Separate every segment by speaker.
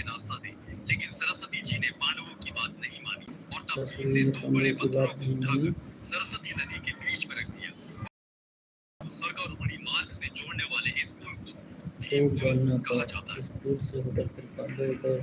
Speaker 1: नाश्ता दे, लेकिन सरस्वती जी ने पांडवों की बात नहीं मानी और तब
Speaker 2: सरस्वती
Speaker 1: भीम ने
Speaker 2: जी ने
Speaker 1: 2
Speaker 2: पांडवों
Speaker 1: बड़े
Speaker 2: की
Speaker 1: पत्थरों
Speaker 2: बात
Speaker 1: को
Speaker 2: नहीं मानी
Speaker 1: उठाकर सरस्वती नदी के बीच में रख दिया। स्वर्गारोहणी मार्ग से जोड़ने वाले इस पुल को भीम
Speaker 2: खूब
Speaker 1: पुल
Speaker 2: बोलना
Speaker 1: कहा जाता
Speaker 2: पर
Speaker 1: है।
Speaker 2: इस पुल से होकर फिर पांडव गए।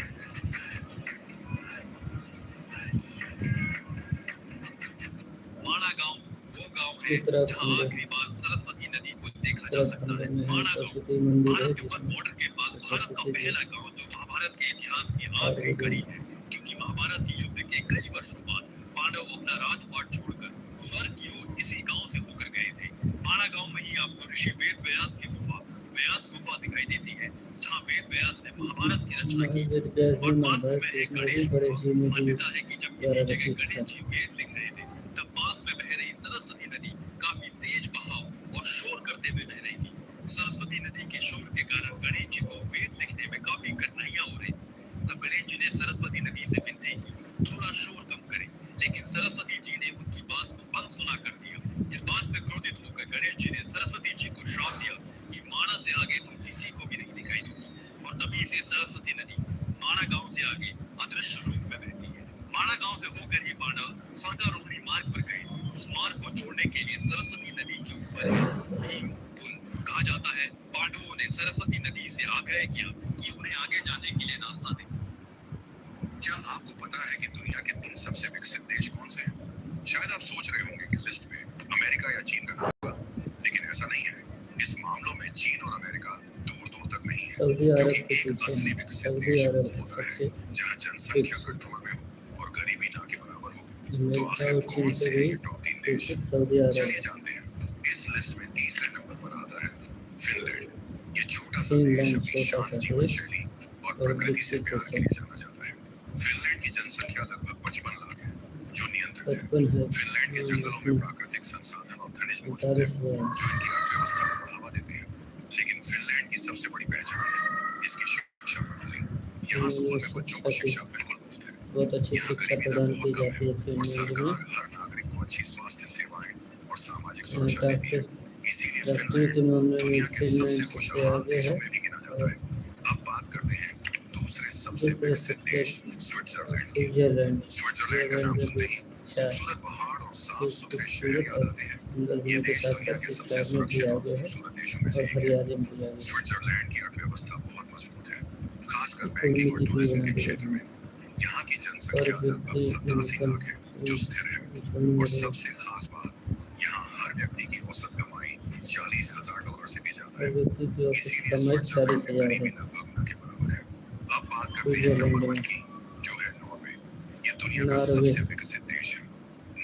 Speaker 1: माणा गांव वो गांव है जहां
Speaker 2: उत्तराखंड
Speaker 1: आखिरी बार सरस्वती नदी को देखा जा सकता
Speaker 2: उत्तराखंड
Speaker 1: है।
Speaker 2: में है
Speaker 1: माणा गांव
Speaker 2: सरस्वती मंदिर है
Speaker 1: भारत तिब्बत
Speaker 2: जिसमें
Speaker 1: बॉर्डर के पास भारत का
Speaker 2: सरस्वती जी
Speaker 1: पहला गांव जो महाभारत के इतिहास की आखिरी
Speaker 2: पार्वती
Speaker 1: कड़ी है, क्योंकि महाभारत के युद्ध के कई वर्षों बाद पांडव अपना राजपाट छोड़कर स्वर्ग की ओर इसी गांव से होकर गए थे। माणा गांव में ही आपको ऋषि वेद व्यास की गुफा व्यास गुफा दिखाई देती है, जहां वेद व्यास ने महाभारत की रचना की थी।
Speaker 2: वेद व्यास जी
Speaker 1: और पास
Speaker 2: महाभारत
Speaker 1: में
Speaker 2: की
Speaker 1: है
Speaker 2: रचना की,
Speaker 1: गणेश
Speaker 2: गणेश
Speaker 1: गुफा।
Speaker 2: जी ने भी
Speaker 1: मान्यता है कि जब किसी
Speaker 2: द्वारा
Speaker 1: जगह
Speaker 2: रचित
Speaker 1: गणेश
Speaker 2: था।
Speaker 1: जी वेद लिख रहे थे, तब पास में बह रही सरस्वती नदी काफी तेज बहाव और शोर करते हुए बह रही थी। सरस्वती नदी के शोर के कारण गणेश जी को वेद लिखने में काफी कठिनाइयां हो रही थी। तब गणेश जी ने सरस्वती नदी से विनती की, थोड़ा शोर कम करें, लेकिन सरस्वती जी ने उनकी बात को अनसुना कर दिया। इस बात से क्रोधित होकर गणेश जी ने सरस्वती जी को श्राप दिया कि माणा से आगे तुम किसी को भी नहीं दिखाई दोगी। और तभी से सरस्वती नदी माणा गांव से आगे अदृश्य रूप में बहती है। माणा गांव से होकर ही पांडव स्वर्गारोहणी मार्ग पर गए। उस मार्ग को जोड़ने के लिए सरस्वती नदी के ऊपर भीम पुल कहा जाता है। पांडवों ने सरस्वती नदी से आग्रह किया कि उन्हें आगे जाने के लिए रास्ता दे। क्या आपको पता है कि दुनिया के 3 सबसे विकसित देश कौन से हैं? शायद आप सोच रहे होंगे कि लिस्ट में अमेरिका या चीन का नाम होगा, लेकिन ऐसा नहीं है। इस मामलों में चीन और अमेरिका दूर दूर तक नहीं है,
Speaker 2: सऊदी अरब
Speaker 1: क्योंकि
Speaker 2: के
Speaker 1: एक
Speaker 2: पीछे
Speaker 1: असली
Speaker 2: है।
Speaker 1: विकसित
Speaker 2: सऊदी
Speaker 1: देश
Speaker 2: अरब
Speaker 1: वो होता है
Speaker 2: सबसे
Speaker 1: जहां जनसंख्या
Speaker 2: विकसित
Speaker 1: कंट्रोल में हो और गरीबी ना के बराबर हो। तो
Speaker 2: अमेरिका
Speaker 1: आखिर
Speaker 2: और चीन
Speaker 1: कौन
Speaker 2: से
Speaker 1: से हैं
Speaker 2: भी
Speaker 1: ये टॉप 3 देश?
Speaker 2: विकसित सऊदी अरब
Speaker 1: चलिए
Speaker 2: है।
Speaker 1: जानते हैं। इस लिस्ट में तीसरे नंबर पर आता है फिनलैंड। ये छोटा सा देश
Speaker 2: फिनलैंड
Speaker 1: अपनी
Speaker 2: छोटा
Speaker 1: शांत
Speaker 2: सा
Speaker 1: जीवन
Speaker 2: देश
Speaker 1: शैली और
Speaker 2: और
Speaker 1: प्रकृति से
Speaker 2: विकसित
Speaker 1: प्यार के
Speaker 2: देश
Speaker 1: लिए जाना जाता है। फिनलैंड की जनसंख्या लगभग 55 लाख है, जो नियंत्रित है।
Speaker 2: 55 है।
Speaker 1: फिनलैंड के जंगलों में प्राकृतिक संसाधन और खनिज मौजूद है,
Speaker 2: 45,000।
Speaker 1: जो इनकी अर्थव्यवस्था को बढ़ावा देते हैं। लेकिन फिनलैंड की सबसे बड़ी पहचान है इसकी शिक्षा प्रणाली। यहाँ स्कूल में बच्चों को
Speaker 2: शिक्षा की
Speaker 1: शिक्षा बिल्कुल मुफ्त है।
Speaker 2: बहुत अच्छी
Speaker 1: यहाँ
Speaker 2: शिक्षा
Speaker 1: गरीबी दर
Speaker 2: प्रदान की
Speaker 1: बहुत कम
Speaker 2: जाती
Speaker 1: है
Speaker 2: है
Speaker 1: और
Speaker 2: फिनलैंड में।
Speaker 1: सरकार हर नागरिक को अच्छी स्वास्थ्य सेवाएं और सामाजिक
Speaker 2: यहाँ
Speaker 1: सुरक्षा देती है। इसीलिए
Speaker 2: डॉक्टरी के
Speaker 1: फिनलैंड
Speaker 2: मामले में
Speaker 1: दुनिया के
Speaker 2: फिनलैंड
Speaker 1: सबसे
Speaker 2: सबसे
Speaker 1: खुशहाल
Speaker 2: आगे
Speaker 1: देशों
Speaker 2: है।
Speaker 1: में भी गिना जाता
Speaker 2: और
Speaker 1: है। अब बात करते हैं दूसरे सबसे
Speaker 2: दूसरे
Speaker 1: विकसित
Speaker 2: सबसे
Speaker 1: देश स्विट्जरलैंड की।
Speaker 2: स्विट्जरलैंड।
Speaker 1: स्विट्जरलैंड का नाम
Speaker 2: स्विट्जरलैंड में भी
Speaker 1: सुनते ही
Speaker 2: शिक्षा
Speaker 1: खूबसूरत पहाड़ और साफ सुथरे शहर
Speaker 2: खूबसूरत
Speaker 1: याद
Speaker 2: और
Speaker 1: आते हैं।
Speaker 2: सुंदर
Speaker 1: ये
Speaker 2: होने के
Speaker 1: देश
Speaker 2: साथ
Speaker 1: दुनिया
Speaker 2: साथ
Speaker 1: के
Speaker 2: शिक्षा
Speaker 1: सबसे
Speaker 2: में भी
Speaker 1: सुरक्षित और
Speaker 2: आगे है
Speaker 1: खूबसूरत देशों में से
Speaker 2: और
Speaker 1: एक है।
Speaker 2: हरियाली में भी आगे है।
Speaker 1: स्विट्जरलैंड की अर्थव्यवस्था बहुत मजबूत है, खासकर
Speaker 2: इकोनॉमी
Speaker 1: बैंकिंग और
Speaker 2: कितनी
Speaker 1: टूरिज्म के
Speaker 2: बड़ी है
Speaker 1: क्षेत्र में। यहाँ की
Speaker 2: पर
Speaker 1: जनसंख्या लगभग
Speaker 2: व्यक्ति
Speaker 1: 87
Speaker 2: इनकम
Speaker 1: लाख है, जो स्थिर है। और सबसे खास बात, यहाँ हर व्यक्ति की औसत कमाई $40,000 से भी ज्यादा
Speaker 2: पर
Speaker 1: है।
Speaker 2: व्यक्ति की औसत
Speaker 1: इसीलिए
Speaker 2: कमाई
Speaker 1: स्विट्जरलैंड में
Speaker 2: 40,000 है
Speaker 1: गरीबी लगभग न के बराबर है। अब बात करते हैं
Speaker 2: स्विट्जरलैंड
Speaker 1: नंबर 1
Speaker 2: में।
Speaker 1: की, जो है नॉर्वे। ये दुनिया का
Speaker 2: नॉर्वे।
Speaker 1: सबसे विकसित देश है।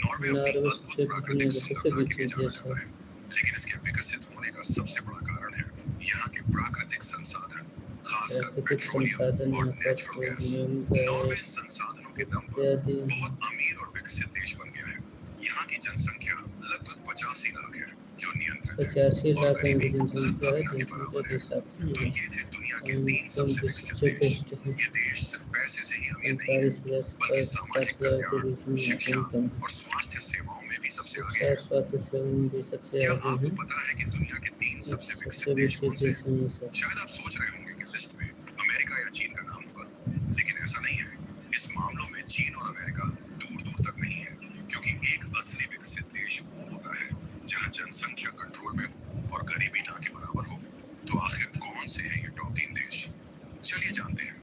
Speaker 1: नॉर्वे अपनी
Speaker 2: नॉर्वे
Speaker 1: अद्भुत
Speaker 2: सबसे
Speaker 1: प्राकृतिक
Speaker 2: दुनिया का सबसे
Speaker 1: सुंदरता के लिए
Speaker 2: विकसित
Speaker 1: जाना
Speaker 2: देश है।
Speaker 1: जाता है, लेकिन इसके विकसित होने का सबसे बड़ा कारण है यहाँ के प्राकृतिक संसाधन, खासकर
Speaker 2: प्राकृतिक संसाधन
Speaker 1: पेट्रोलियम और
Speaker 2: यहाँ
Speaker 1: नेचुरल गैस।
Speaker 2: पेट्रोलियम
Speaker 1: नॉर्वे इन
Speaker 2: गैस
Speaker 1: संसाधनों के दम पर
Speaker 2: इत्यादि
Speaker 1: बहुत अमीर और विकसित देश बन गया है। यहाँ की जनसंख्या लगभग 85 लाख है, जो नियंत्रित है,
Speaker 2: 85
Speaker 1: और
Speaker 2: लाख
Speaker 1: गरीबी
Speaker 2: की जनसंख्या है।
Speaker 1: लगभग न के
Speaker 2: जनसंख्या
Speaker 1: बराबर
Speaker 2: के
Speaker 1: है।
Speaker 2: हिसाब से
Speaker 1: तो
Speaker 2: ये
Speaker 1: ये थे दुनिया के 3
Speaker 2: इनकम
Speaker 1: सबसे
Speaker 2: भी
Speaker 1: विकसित
Speaker 2: सबसे
Speaker 1: देश।
Speaker 2: बेस्ट है।
Speaker 1: ये देश सिर्फ पैसे से ही अमीर नहीं है,
Speaker 2: 45,000 से
Speaker 1: बल्कि
Speaker 2: 60,000
Speaker 1: सामाजिक
Speaker 2: के
Speaker 1: कल्याण,
Speaker 2: बीच में यहाँ का
Speaker 1: शिक्षा
Speaker 2: इनकम है।
Speaker 1: और स्वास्थ्य सेवाओं में भी सबसे आगे
Speaker 2: शिक्षा और
Speaker 1: है।
Speaker 2: स्वास्थ्य सेवा में भी सबसे
Speaker 1: क्या
Speaker 2: आगे
Speaker 1: आपको
Speaker 2: है।
Speaker 1: पता है कि दुनिया के 3 सबसे
Speaker 2: सबसे
Speaker 1: विकसित देश
Speaker 2: विकसित
Speaker 1: कौन से
Speaker 2: देश
Speaker 1: हैं?
Speaker 2: हैं ये सब।
Speaker 1: शायद आप सोच रहे होंगे